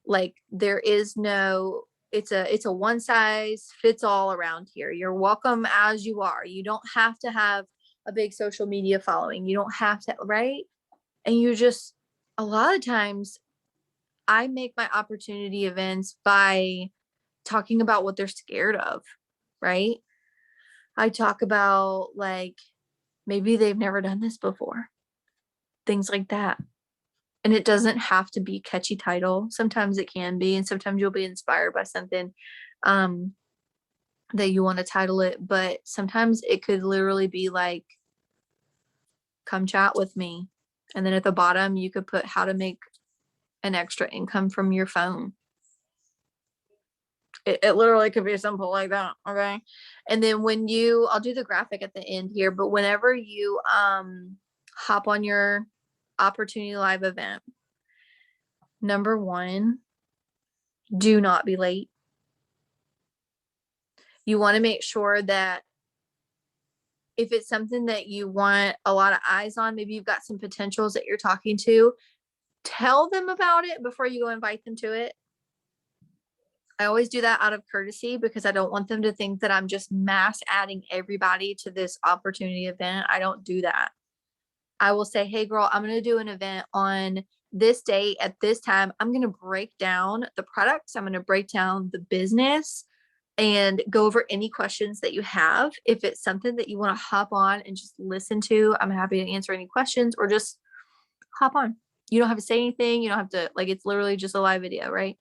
like, there is no, it's a one size fits all around here. You're welcome as you are. You don't have to have a big social media following. You don't have to, right? And you just, a lot of times I make my opportunity events by talking about what they're scared of, right? I talk about, like, maybe they've never done this before, things like that. And it doesn't have to be catchy title. Sometimes it can be, and sometimes you'll be inspired by something that you want to title it. But sometimes it could literally be like, come chat with me. And then at the bottom, you could put how to make an extra income from your phone. It literally could be simple like that. Okay. And then I'll do the graphic at the end here, but whenever you hop on your Opportunity Live event, number one, do not be late. You want to make sure that if it's something that you want a lot of eyes on, maybe you've got some potentials that you're talking to, tell them about it before you go invite them to it. I always do that out of courtesy because I don't want them to think that I'm just mass adding everybody to this opportunity event. I don't do that. I will say, hey girl, I'm going to do an event on this date at this time. I'm going to break down the products. I'm going to break down the business and go over any questions that you have. If it's something that you want to hop on and just listen to, I'm happy to answer any questions or just hop on. You don't have to say anything. You don't have to, like, it's literally just a live video, right?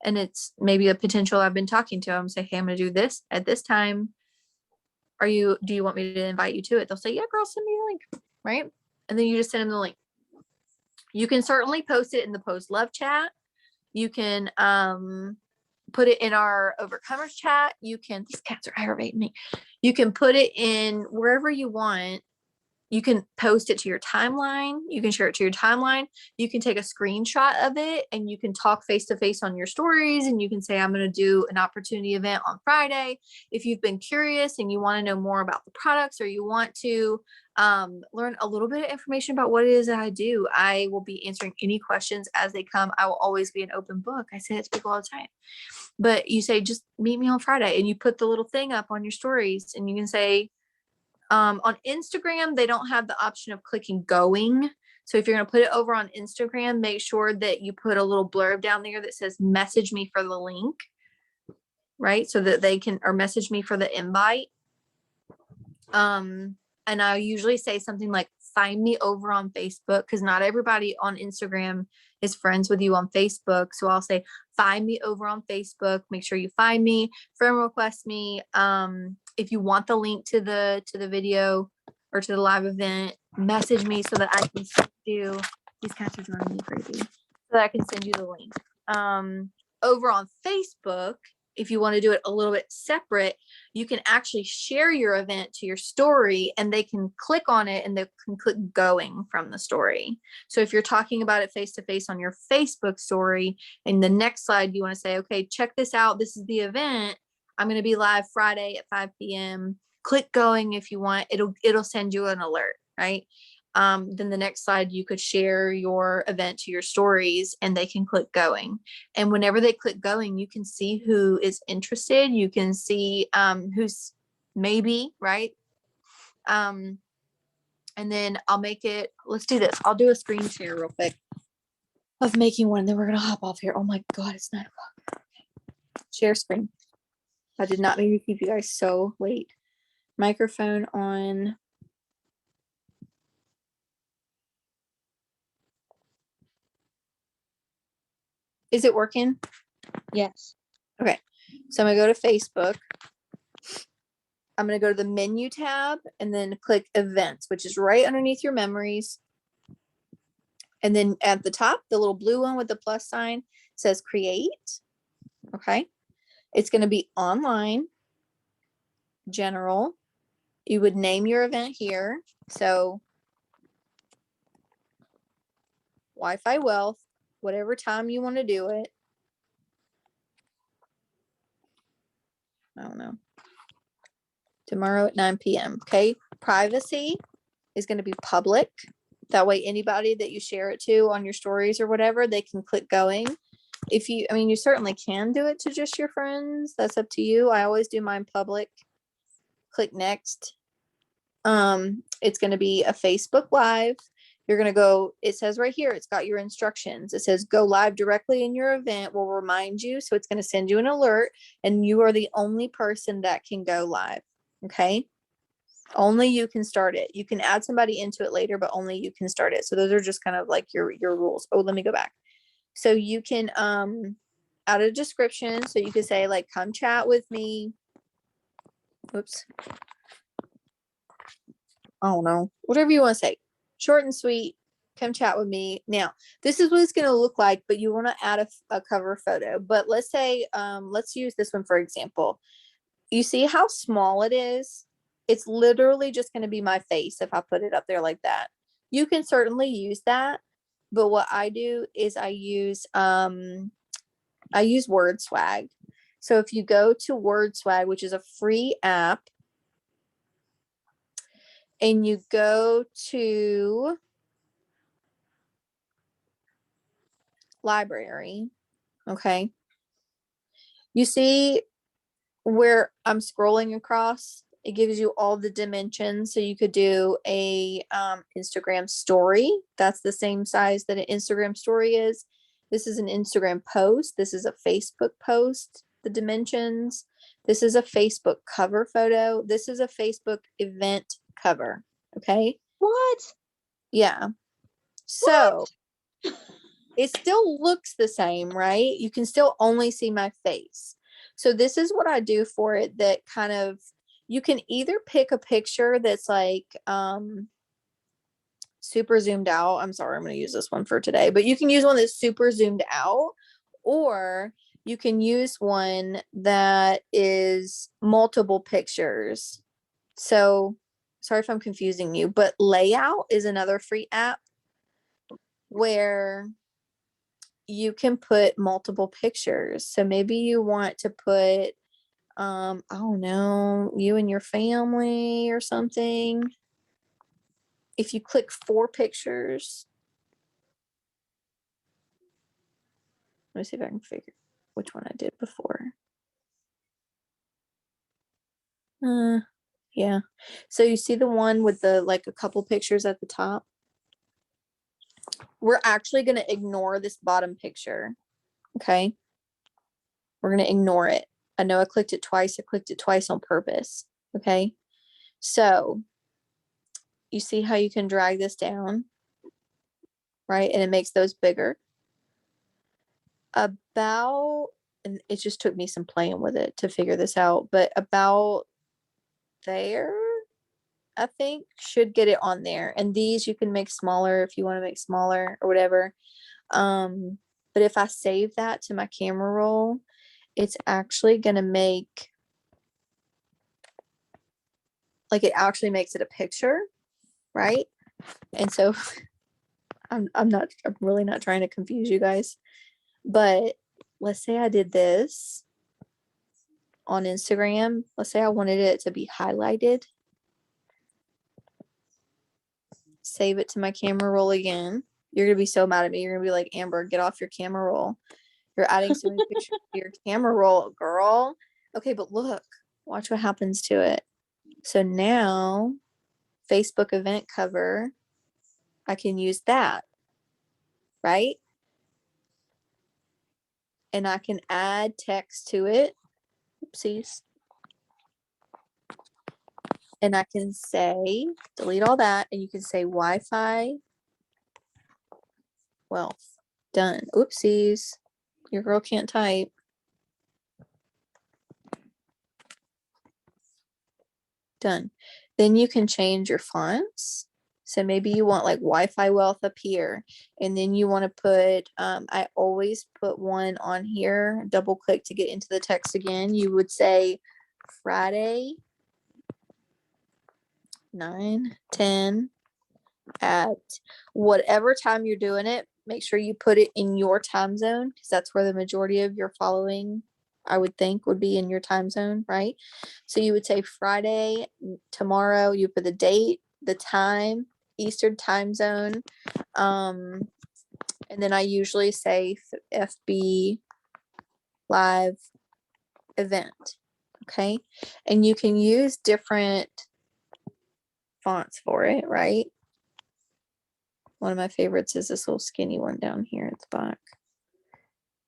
And it's maybe a potential I've been talking to them, say, hey, I'm going to do this at this time. Do you want me to invite you to it? They'll say, yeah, girl, send me the link. Right. And then you just send them the link. You can certainly post it in the Post Love chat. You can put it in our Overcomers chat. These cats are aggravating me. You can put it in wherever you want. You can post it to your timeline. You can share it to your timeline. You can take a screenshot of it and you can talk face to face on your stories. And you can say, I'm going to do an opportunity event on Friday. If you've been curious and you want to know more about the products or you want to learn a little bit of information about what it is that I do, I will be answering any questions as they come. I will always be an open book. I say it to people all the time. But you say, just meet me on Friday, and you put the little thing up on your stories and you can say, on Instagram, they don't have the option of clicking going. So if you're going to put it over on Instagram, make sure that you put a little blurb down there that says message me for the link, right? So that they can, or message me for the invite. And I usually say something like, find me over on Facebook, because not everybody on Instagram is friends with you on Facebook. So I'll say, find me over on Facebook. Make sure you find me, friend request me. If you want the link to the video or to the live event, message me so that I can send you. These cats are driving me crazy. So that I can send you the link. Over on Facebook, if you want to do it a little bit separate, you can actually share your event to your story and they can click on it and they can click going from the story. So if you're talking about it face to face on your Facebook story, and the next slide, you want to say, okay, check this out. This is the event. I'm going to be live Friday at 5 p.m. Click going if you want. It'll send you an alert, right? Then the next slide, you could share your event to your stories and they can click going. And whenever they click going, you can see who is interested. You can see who's maybe, right? And then let's do this. I'll do a screen share real quick of making one. Then we're going to hop off here. Oh my God, it's 9 o'clock. Share screen. I did not mean to keep you guys so late. Microphone on. Is it working? Yes. Okay. So I'm going to go to Facebook. I'm going to go to the menu tab and then click events, which is right underneath your memories. And then at the top, the little blue one with the plus sign says create. Okay. It's going to be online, general. You would name your event here. So Wi-Fi Wealth, whatever time you want to do it. I don't know. Tomorrow at 9 p.m. Okay. Privacy is going to be public. That way, anybody that you share it to on your stories or whatever, they can click going. You certainly can do it to just your friends. That's up to you. I always do mine public. Click next. It's going to be a Facebook Live. You're going to go, it says right here, it's got your instructions. It says go live directly in your event. Will remind you. So it's going to send you an alert and you are the only person that can go live. Okay. Only you can start it. You can add somebody into it later, but only you can start it. So those are just kind of like your rules. Oh, let me go back. So you can add a description. So you could say like, come chat with me. Whoops. I don't know. Whatever you want to say. Short and sweet. come chat with me. Now, this is what it's going to look like, but you want to add a cover photo. But let's say, let's use this one for example. You see how small it is? It's literally just going to be my face if I put it up there like that. You can certainly use that, but what I do is I use Word Swag. So if you go to Word Swag, which is a free app, and you go to library, okay, you see where I'm scrolling across, it gives you all the dimensions. So you could do a Instagram story. That's the same size that an Instagram story is. This is an Instagram post. This is a Facebook post, the dimensions. This is a Facebook cover photo. This is a Facebook event cover. Okay. What? Yeah. So it still looks the same, right? You can still only see my face. So this is what I do for it that kind of, you can either pick a picture that's like super zoomed out. I'm sorry, I'm going to use this one for today, but you can use one that's super zoomed out, or you can use one that is multiple pictures. So sorry if I'm confusing you, but Layout is another free app where you can put multiple pictures. So maybe you want to put, I don't know, you and your family or something. If you click 4 pictures, let me see if I can figure which one I did before. Yeah. So you see the one with the like a couple pictures at the top? We're actually going to ignore this bottom picture. Okay. We're going to ignore it. I know I clicked it twice. I clicked it twice on purpose. Okay. So you see how you can drag this down, right? And it makes those bigger. About, and it just took me some playing with it to figure this out, but about there, I think, should get it on there. And these you can make smaller if you want to make smaller or whatever. But if I save that to my camera roll, it's actually going to make, like, it actually makes it a picture, right? And so I'm really not trying to confuse you guys, but let's say I did this on Instagram. Let's say I wanted it to be highlighted. Save it to my camera roll again. You're gonna be so mad at me. You're gonna be like, Amber, get off your camera roll. You're adding so many pictures to your camera roll, girl. Okay, but look, watch what happens to it. So now, Facebook event cover, I can use that, right? And I can add text to it. Oopsies. And I can say, delete all that, and you can say Wi-Fi wealth. Done. Oopsies. Your girl can't type. Done. Then you can change your fonts. So maybe you want like Wi-Fi wealth up here, and then you want to put, I always put one on here, double click to get into the text again. You would say Friday 9:10 at whatever time you're doing it. Make sure you put it in your time zone, because that's where the majority of your following, I would think, would be in your time zone, right? So you would say Friday, tomorrow, you put the date, the time, Eastern time zone. And then I usually say FB live event. Okay. And you can use different fonts for it, right? One of my favorites is this little skinny one down here at the back,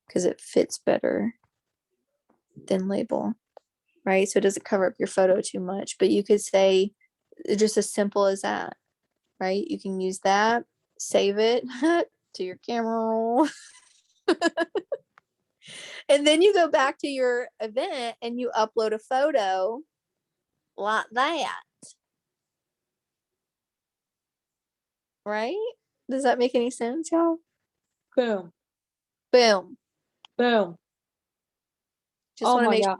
because it fits better than label, right? So it doesn't cover up your photo too much, but you could say just as simple as that, right? You can use that, save it to your camera roll. And then you go back to your event and you upload a photo like that, right? Does that make any sense, y'all? Boom, Boom. boom. Just Oh want to my gosh.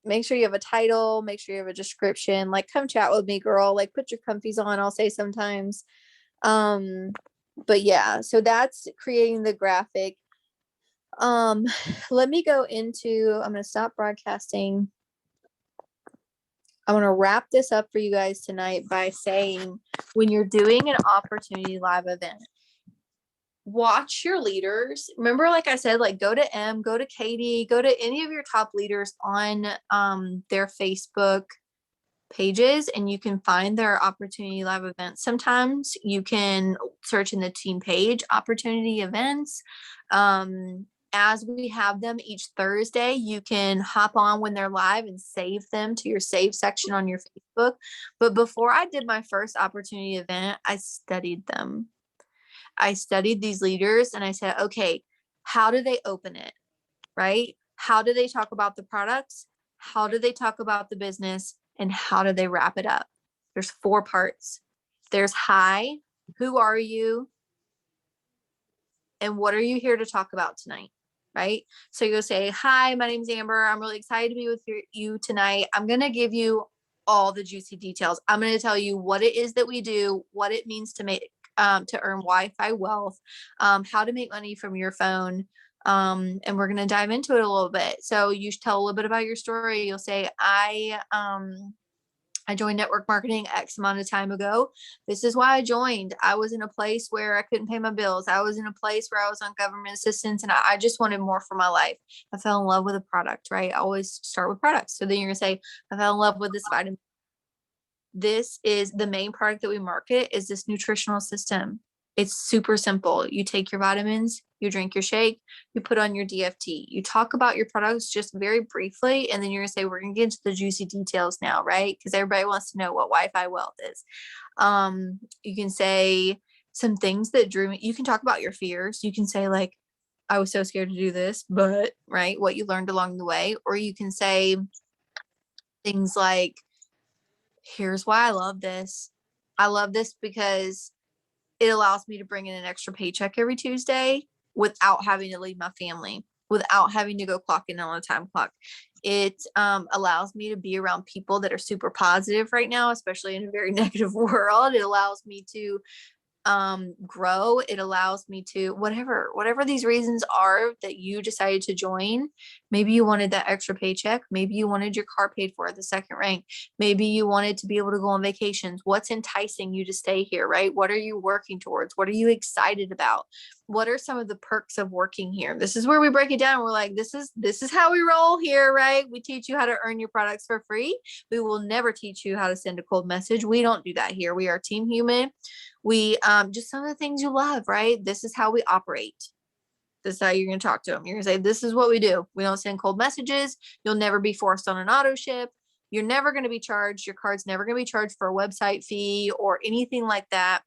make sure you have a title, make sure you have a description. Like, come chat with me, girl. Like, put your comfies on, I'll say sometimes. But yeah, so that's creating the graphic. Let me go into, I'm gonna stop broadcasting. I want to wrap this up for you guys tonight by saying, when you're doing an opportunity live event, watch your leaders. Remember, like I said, like go to M, go to Katie, go to any of your top leaders on their Facebook pages, and you can find their opportunity live events. Sometimes you can search in the team page opportunity events. As we have them each Thursday, you can hop on when they're live and save them to your save section on your Facebook. But before I did my first opportunity event, I studied them. I studied these leaders and I said, okay, how do they open it? Right? How do they talk about the products? How do they talk about the business? And how do they wrap it up? There's 4 parts. There's hi, who are you? And what are you here to talk about tonight? Right? So you'll say, hi, my name's Amber. I'm really excited to be with you tonight. I'm going to give you all the juicy details. I'm going to tell you what it is that we do, what it means to make, to earn Wi-Fi wealth, how to make money from your phone. And we're going to dive into it a little bit. So you should tell a little bit about your story. You'll say, I joined network marketing X amount of time ago. This is why I joined. I was in a place where I couldn't pay my bills. I was in a place where I was on government assistance and I just wanted more for my life. I fell in love with a product, right? I always start with products. So then you're going to say, I fell in love with this vitamin. This is the main product that we market, is this nutritional system. It's super simple. You take your vitamins, you drink your shake, you put on your DFT, you talk about your products just very briefly, and then you're gonna say, we're gonna get into the juicy details now, right? Because everybody wants to know what Wi-Fi wealth is. You can say some things that drew me. You can talk about your fears. You can say, like, I was so scared to do this, but right, what you learned along the way. Or you can say things like, here's why I love this. I love this because it allows me to bring in an extra paycheck every Tuesday without having to leave my family, without having to go clock in on a time clock. It allows me to be around people that are super positive right now, especially in a very negative world. It allows me to grow. It allows me to whatever these reasons are that you decided to join. Maybe you wanted that extra paycheck. Maybe you wanted your car paid for at the second rank. Maybe you wanted to be able to go on vacations. What's enticing you to stay here, right? What are you working towards? What are you excited about? What are some of the perks of working here? This is where we break it down. We're like, this is how we roll here, right? We teach you how to earn your products for free. We will never teach you how to send a cold message. We don't do that here. We are team human. We just some of the things you love, right? This is how we operate. This is how you're going to talk to them. You're going to say, this is what we do. We don't send cold messages. You'll never be forced on an auto ship. You're never going to be charged. Your card's never going to be charged for a website fee or anything like that.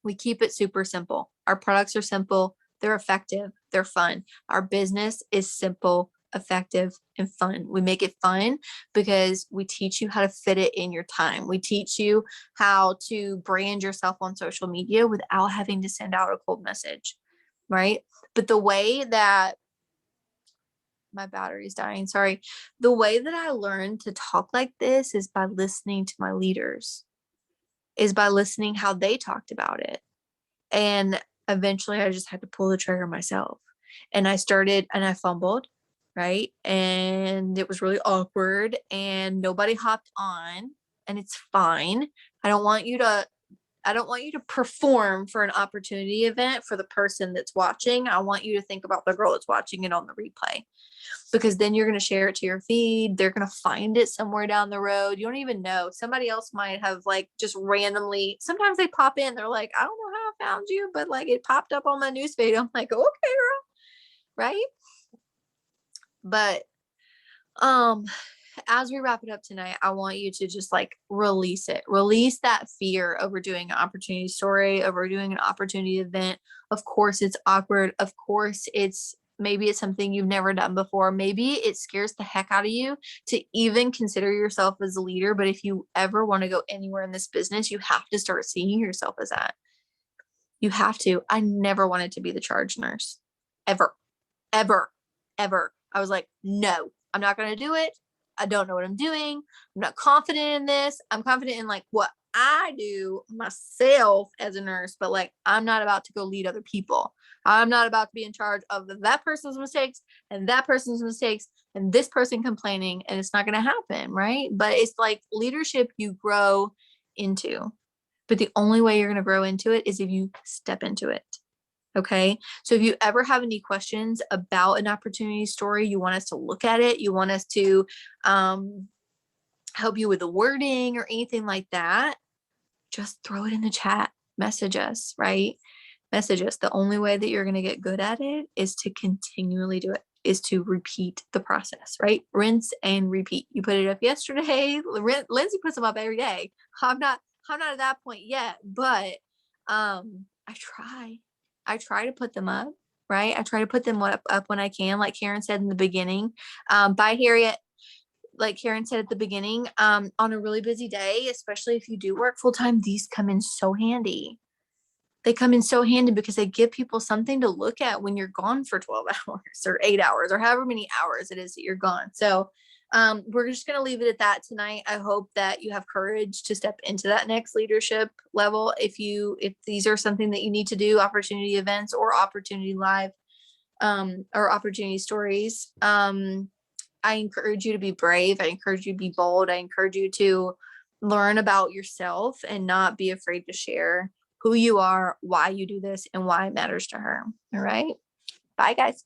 We keep it super simple. Our products are simple. They're effective. They're fun. Our business is simple, effective, and fun. We make it fun because we teach you how to fit it in your time. We teach you how to brand yourself on social media without having to send out a cold message, right? But the way that my battery's dying, sorry. The way that I learned to talk like this is by listening to my leaders, is by listening how they talked about it. And eventually I just had to pull the trigger myself. And I started and I fumbled, right? And it was really awkward and nobody hopped on, and it's fine. I don't want you to perform for an opportunity event for the person that's watching. I want you to think about the girl that's watching it on the replay, because then you're going to share it to your feed. They're going to find it somewhere down the road. You don't even know. Somebody else might have, like, just randomly, sometimes they pop in. They're like, I don't know how I found you, but like it popped up on my newsfeed. I'm like, okay, girl. Right. But, as we wrap it up tonight, I want you to just like release that fear over doing an opportunity story, over doing an opportunity event. Of course, it's awkward. Of course, maybe it's something you've never done before. Maybe it scares the heck out of you to even consider yourself as a leader. But if you ever want to go anywhere in this business, you have to start seeing yourself as that. You have to. I never wanted to be the charge nurse. Ever. Ever. Ever. I was like, no, I'm not going to do it. I don't know what I'm doing. I'm not confident in this. I'm confident in like what I do myself as a nurse, but like I'm not about to go lead other people. I'm not about to be in charge of that person's mistakes and that person's mistakes and this person complaining, and it's not going to happen, right? But it's like leadership you grow into. But the only way you're going to grow into it is if you step into it. Okay. So if you ever have any questions about an opportunity story, you want us to look at it, you want us to help you with the wording or anything like that, just throw it in the chat, message us, right? Message us. The only way that you're going to get good at it is to continually do it, is to repeat the process, right? Rinse and repeat. You put it up yesterday. Lindsay puts them up every day. I'm not at that point yet, but I try to put them up, right? I try to put them up when I can, like Karen said in the beginning. Bye, Harriet. Like Karen said at the beginning, on a really busy day, especially if you do work full time, these come in so handy. They come in so handy because they give people something to look at when you're gone for 12 hours or 8 hours or however many hours it is that you're gone. So we're just going to leave it at that tonight. I hope that you have courage to step into that next leadership level. If these are something that you need to do, opportunity events or opportunity live, or opportunity stories, I encourage you to be brave. I encourage you to be bold. I encourage you to learn about yourself and not be afraid to share who you are, why you do this, and why it matters to her. All right. Bye, guys.